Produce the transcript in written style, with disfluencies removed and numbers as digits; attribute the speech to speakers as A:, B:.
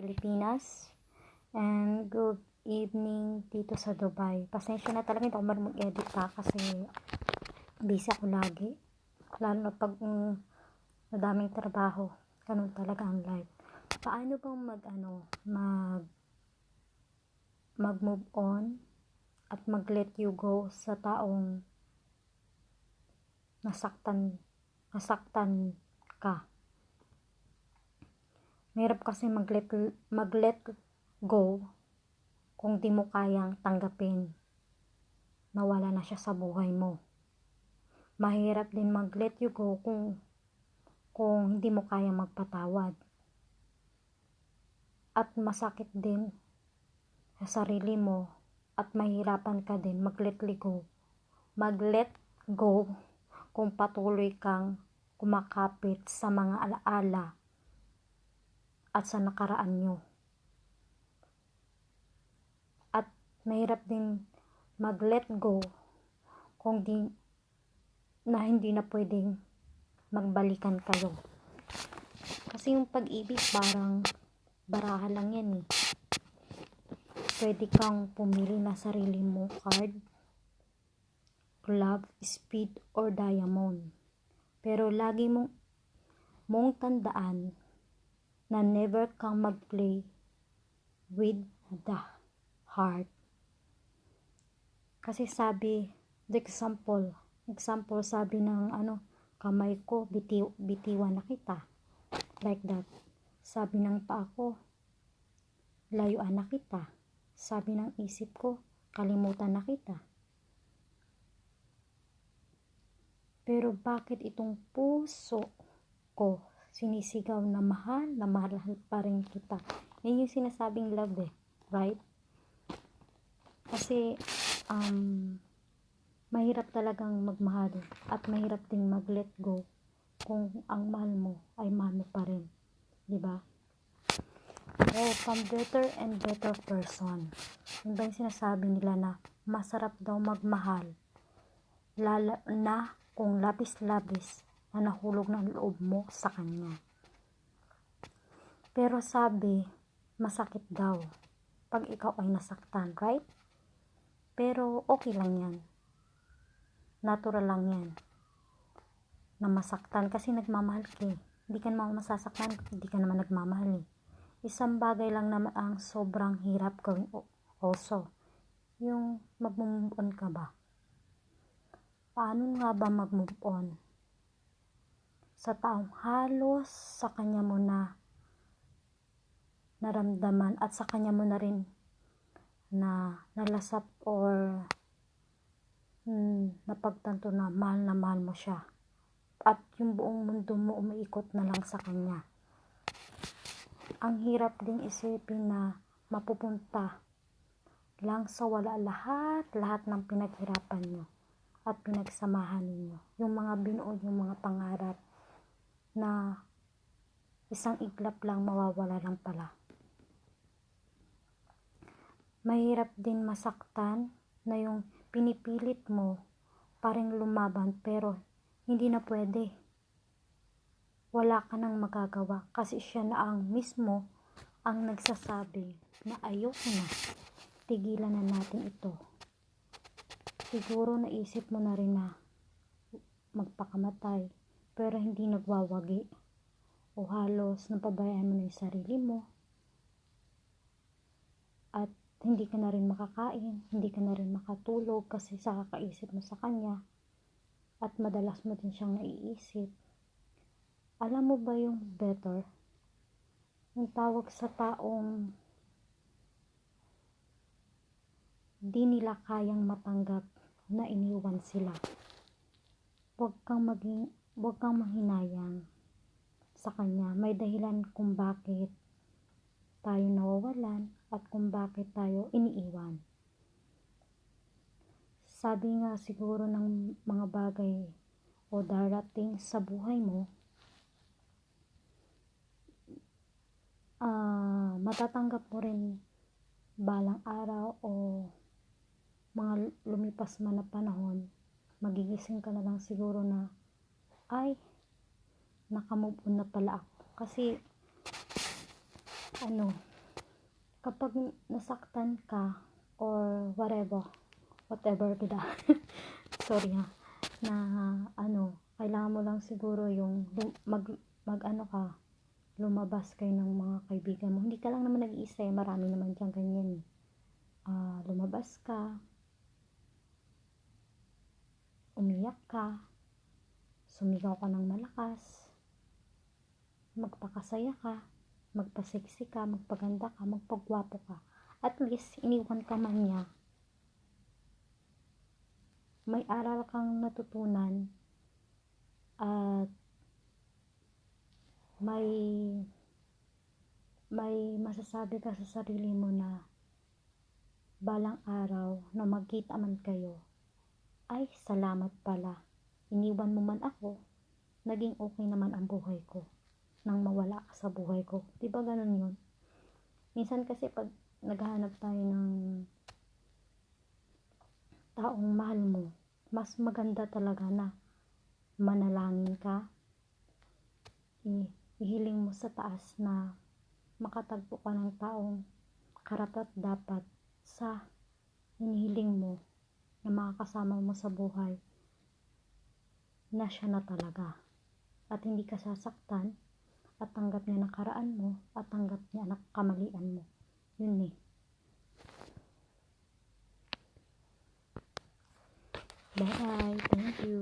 A: Pilipinas, and good evening dito sa Dubai. Pasensya na talaga, hindi ako marunong edit kasi busy ako lagi, lalo na pag madaming trabaho. Ganun talaga ang life. Paano bang mag-move on at mag-let you go sa taong nasaktan ka? Mahirap kasi mag-let go kung di mo kayang tanggapin na wala na siya sa buhay mo. Mahirap din mag-let you go kung hindi mo kayang magpatawad. At masakit din sa sarili mo at mahirapan ka din mag-let go kung patuloy kang kumakapit sa mga alaala at sa nakaraan nyo. At mahirap din mag-let go kung hindi na pwedeng magbalikan kayo. Kasi yung pag-ibig parang baraha lang yan eh. Pwede kang pumili na sarili mo card, love, speed, or diamond. Pero lagi mong tandaan na never kang mag-play with the heart. Kasi example sabi ng kamay ko, bitiwan na kita. Like that. Sabi ng paa ko, layuan na kita. Sabi ng isip ko, kalimutan na kita. Pero bakit itong puso ko sinisigaw na mahal pa rin kita? Yan yung sinasabing love right? Kasi mahirap talagang magmahal at mahirap ding mag-let go kung ang mahal mo ay mahal mo pa rin, di ba? From better and better person. Yung ba yung sinasabi nila na masarap daw magmahal lalo na kung labis-labis na nahulog ng loob mo sa kanya. Pero sabi, masakit daw pag ikaw ay nasaktan, right? Pero okay lang yan. Natural lang yan na masaktan kasi nagmamahal ka eh. Hindi ka naman masasaktan, hindi ka naman nagmamahal eh. Isang bagay lang naman ang sobrang hirap gawin also. Yung mag-move on ka ba? Paano nga ba mag-move on sa taong halos sa kanya mo na naramdaman at sa kanya mo na rin na nalasap or napagtanto na mahal mo siya at yung buong mundo mo umiikot na lang sa kanya? Ang hirap ding isipin na mapupunta lang sa wala lahat ng pinaghirapan nyo at pinagsamahan ninyo, yung mga binuo, yung mga pangarap na isang iglap lang mawawala lang pala. Mahirap din masaktan na yung pinipilit mo paring lumaban pero hindi na pwede. Wala ka nang magagawa kasi siya na ang mismo ang nagsasabi na ayoko na, tigilan na natin ito. Siguro naisip mo na rin na magpakamatay pero hindi nagwawagi o halos napabayaan mo na yung sarili mo at hindi ka na rin makakain, hindi ka na rin makatulog kasi sa kakaisip mo sa kanya at madalas mo din siyang naiisip. Alam mo ba yung better? Yung tawag sa taong di nila kayang matanggap na iniwan sila. Huwag kang manghinayang sa kanya. May dahilan kung bakit tayo nawawalan at kung bakit tayo iniiwan. Sabi nga siguro ng mga bagay o darating sa buhay mo, matatanggap mo rin balang araw o mga lumipas man na panahon, magigising ka na lang siguro na ay, nakamove on na pala ako. Kasi kapag nasaktan ka or whatever kita sorry ha, na kailangan mo lang siguro yung lumabas kayo ng mga kaibigan mo. Hindi ka lang naman nag-iisa, marami naman dyan ganyan. Lumabas ka, umiyak ka, sumigaw ka ng malakas, magpakasaya ka, magpaseksi ka, magpaganda ka, magpagwapo ka. At least, iniwan ka man niya, may aral kang natutunan at may masasabi ka sa sarili mo na balang araw na magkita man kayo, ay salamat pala, iniwan mo man ako, naging okay naman ang buhay ko nang mawala ka sa buhay ko. Diba ganun yun? Minsan kasi pag naghahanap tayo ng taong mahal mo, mas maganda talaga na manalangin ka, ihiling mo sa taas na makatagpo ka ng taong karapat dapat sa hinihiling mo na makakasama mo sa buhay, na siya na talaga at hindi ka sasaktan at tanggap niya nakaraan mo at tanggap niya kamalian mo. Yun eh. Bye, thank you.